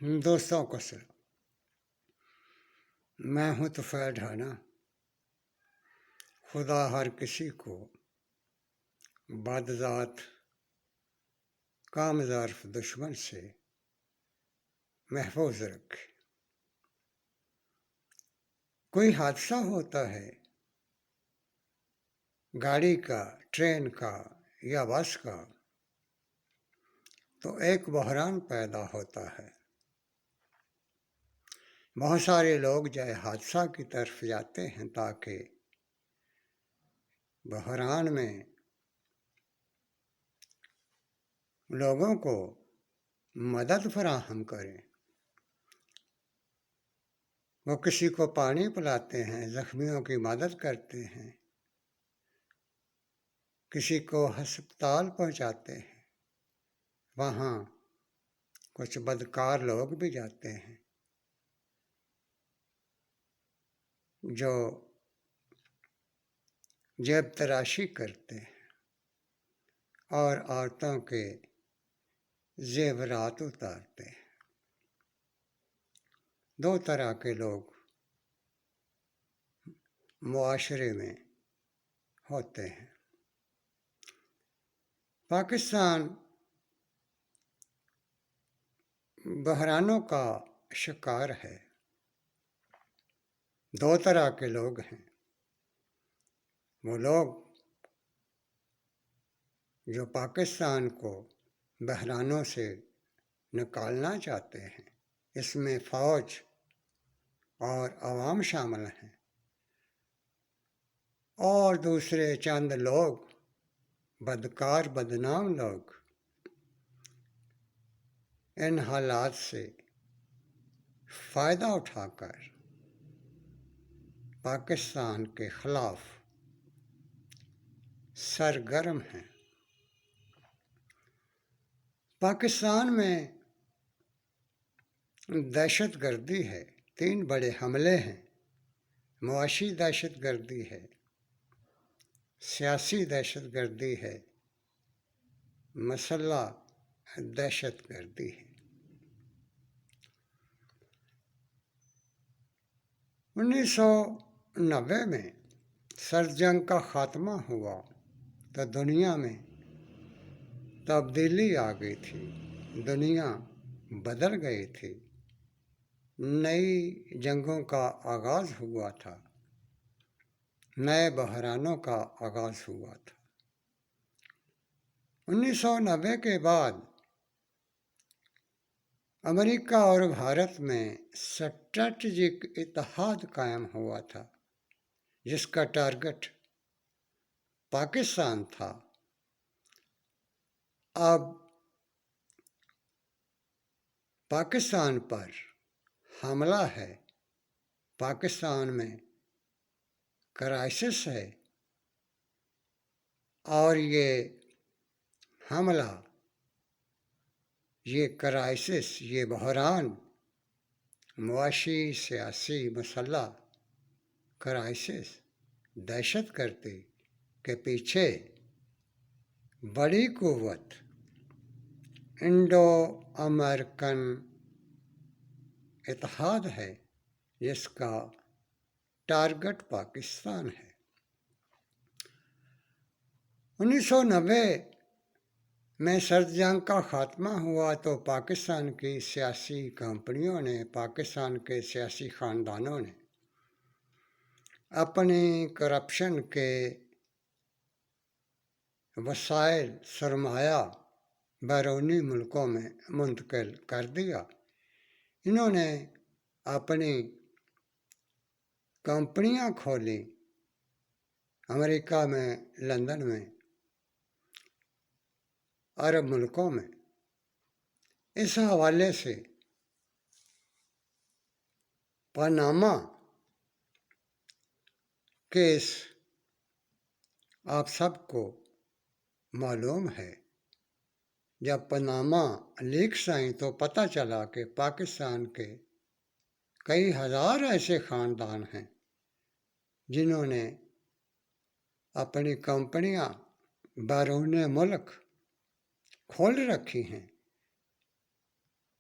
دوستوں کو سلام۔ میں ہوں طفیل ڈھانا۔ خدا ہر کسی کو بد ذات کام ظرف دشمن سے محفوظ رکھے۔ کوئی حادثہ ہوتا ہے گاڑی کا، ٹرین کا یا بس کا، تو ایک بحران پیدا ہوتا ہے۔ بہت سارے لوگ جائے حادثہ کی طرف جاتے ہیں تاکہ بحران میں لوگوں کو مدد فراہم کریں۔ وہ کسی کو پانی پلاتے ہیں، زخمیوں کی مدد کرتے ہیں، کسی کو ہسپتال پہنچاتے ہیں۔ وہاں کچھ بدکار لوگ بھی جاتے ہیں جو جیب تراشی کرتے ہیں اور عورتوں کے زیورات اتارتے ہیں۔ دو طرح کے لوگ معاشرے میں ہوتے ہیں۔ پاکستان بحرانوں کا شکار ہے۔ دو طرح کے لوگ ہیں۔ وہ لوگ جو پاکستان کو بحرانوں سے نکالنا چاہتے ہیں، اس میں فوج اور عوام شامل ہیں، اور دوسرے چند لوگ بدکار بدنام لوگ ان حالات سے فائدہ اٹھا کر پاکستان کے خلاف سرگرم ہیں۔ پاکستان میں دہشت گردی ہے۔ 3 بڑے حملے ہیں۔ معاشی دہشت گردی ہے، سیاسی دہشت گردی ہے، مسلح دہشت گردی ہے۔ 1990 میں سرد جنگ کا خاتمہ ہوا تو دنیا میں تبدیلی آ گئی تھی، دنیا بدل گئی تھی، نئی جنگوں کا آغاز ہوا تھا، نئے بحرانوں کا آغاز ہوا تھا۔ 1990 کے بعد امریکہ اور بھارت میں اسٹریٹجک اتحاد قائم ہوا تھا، جس کا ٹارگٹ پاکستان تھا۔ اب پاکستان پر حملہ ہے، پاکستان میں کرائسس ہے، اور یہ حملہ، یہ کرائسس، یہ بحران، معاشی، سیاسی، مسلح کرائسس، دہشت گردی کے پیچھے بڑی قوت انڈو امریکن اتحاد ہے، جس کا ٹارگٹ پاکستان ہے۔ 1990 میں سرد جنگ کا خاتمہ ہوا تو پاکستان کی سیاسی کمپنیوں نے، پاکستان کے سیاسی خاندانوں نے اپنی کرپشن کے وسائل، سرمایہ بیرونی ملکوں میں منتقل کر دیا۔ انہوں نے اپنی کمپنیاں کھولیں امریکہ میں، لندن میں، عرب ملکوں میں۔ اس حوالے سے پاناما کیس آپ سب کو معلوم ہے۔ جب پاناما لیکس آئیں تو پتہ چلا کہ پاکستان کے کئی ہزار ایسے خاندان ہیں جنہوں نے اپنی کمپنیاں بیرون ملک کھول رکھی ہیں،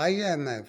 IMF,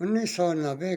1990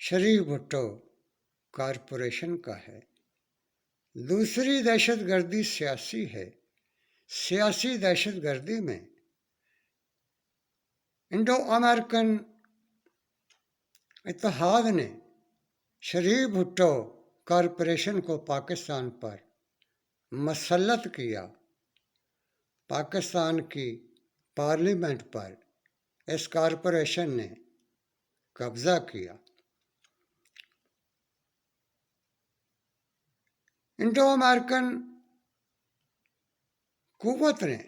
شریف بھٹو کارپوریشن کا ہے، دوسری دہشت گردی سیاسی ہے۔ سیاسی دہشت گردی میں انڈو امریکن اتحاد نے شریف بھٹو کارپوریشن کو پاکستان پر مسلط کیا۔ پاکستان کی پارلیمنٹ پر اس کارپوریشن نے قبضہ کیا۔ انڈو امریکن قوت نے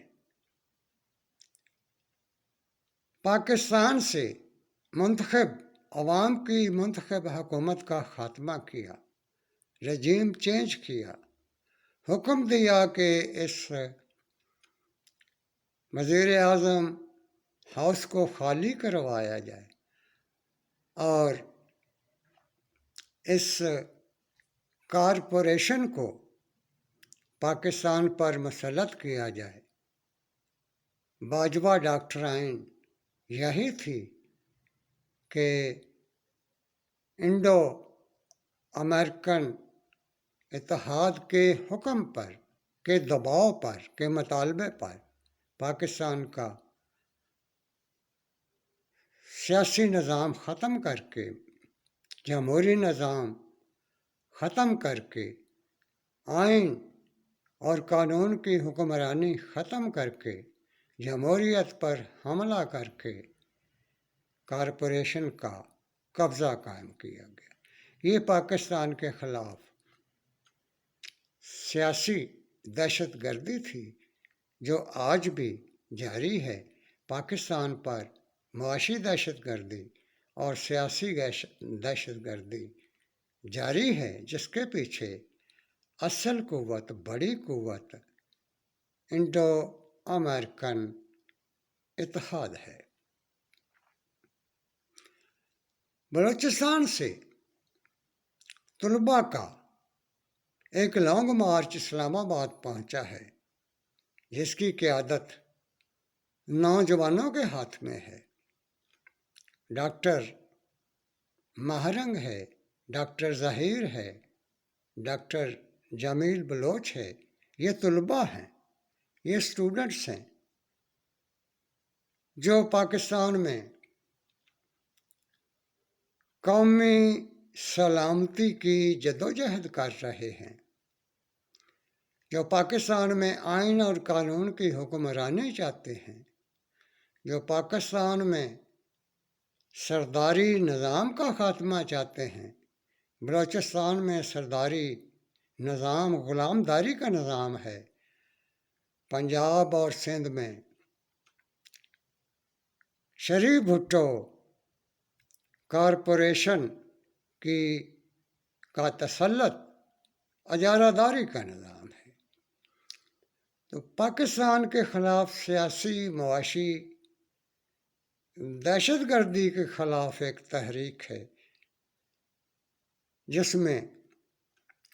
پاکستان سے منتخب عوام کی منتخب حکومت کا خاتمہ کیا، رجیم چینج کیا، حکم دیا کہ اس وزیر اعظم ہاؤس کو خالی کروایا جائے اور اس کارپوریشن کو پاکستان پر مسلط کیا جائے۔ باجوہ ڈاکٹرائن یہی تھی کہ انڈو امریکن اتحاد کے حکم پر، کے دباؤ پر، کے مطالبے پر پاکستان کا سیاسی نظام ختم کر کے، جمہوری نظام ختم کر کے، آئین اور قانون کی حکمرانی ختم کر کے، جمہوریت پر حملہ کر کے کارپوریشن کا قبضہ قائم کیا گیا۔ یہ پاکستان کے خلاف سیاسی دہشت گردی تھی جو آج بھی جاری ہے۔ پاکستان پر معاشی دہشت گردی اور سیاسی دہشت گردی جاری ہے، جس کے پیچھے اصل قوت، بڑی قوت انڈو امریکن اتحاد ہے۔ بلوچستان سے طلباء کا ایک لانگ مارچ اسلام آباد پہنچا ہے، جس کی قیادت نوجوانوں کے ہاتھ میں ہے۔ ڈاکٹر ماہرنگ ہے، ڈاکٹر ظہیر ہے، ڈاکٹر جمیل بلوچ ہے۔ یہ طلباء ہیں، یہ اسٹوڈنٹس ہیں جو پاکستان میں قومی سلامتی کی جدوجہد کر رہے ہیں، جو پاکستان میں آئین اور قانون کی حکمرانی چاہتے ہیں، جو پاکستان میں سرداری نظام کا خاتمہ چاہتے ہیں۔ بلوچستان میں سرداری نظام غلام داری کا نظام ہے۔ پنجاب اور سندھ میں شریف بھٹو کارپوریشن کا تسلط اجارہ داری کا نظام ہے۔ تو پاکستان کے خلاف سیاسی معاشی دہشت گردی کے خلاف ایک تحریک ہے، جس میں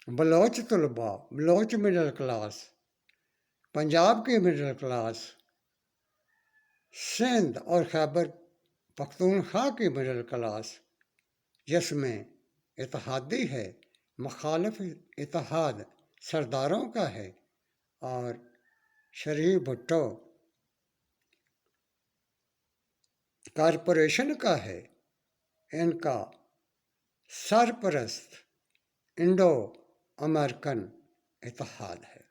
بلوچ طلباء، بلوچ مڈل کلاس، پنجاب کی مڈل کلاس، سندھ اور خیبر پختونخوا کی مڈل کلاس، جس میں اتحادی ہے، مخالف اتحاد سرداروں کا ہے اور شریف بھٹو کارپوریشن کا ہے، ان کا سرپرست انڈو امریکن اتحاد ہے۔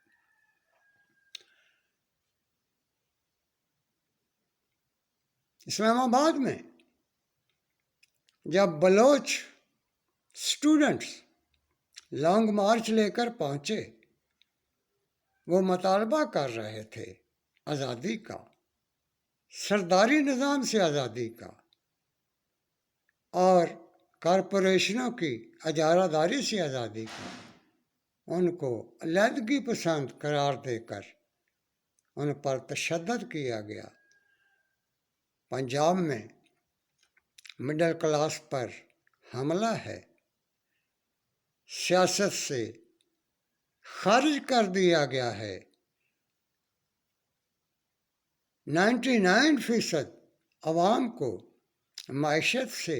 اسلام آباد میں جب بلوچ اسٹوڈنٹس لانگ مارچ لے کر پہنچے، وہ مطالبہ کر رہے تھے آزادی کا، سرداری نظام سے آزادی کا اور کارپوریشنوں کی اجارہ داری سے آزادی کا۔ ان کو علیحدگی پسند قرار دے کر ان پر تشدد کیا گیا۔ پنجاب میں مڈل کلاس پر حملہ ہے، سیاست سے خارج کر دیا گیا ہے۔ 99% عوام کو معیشت سے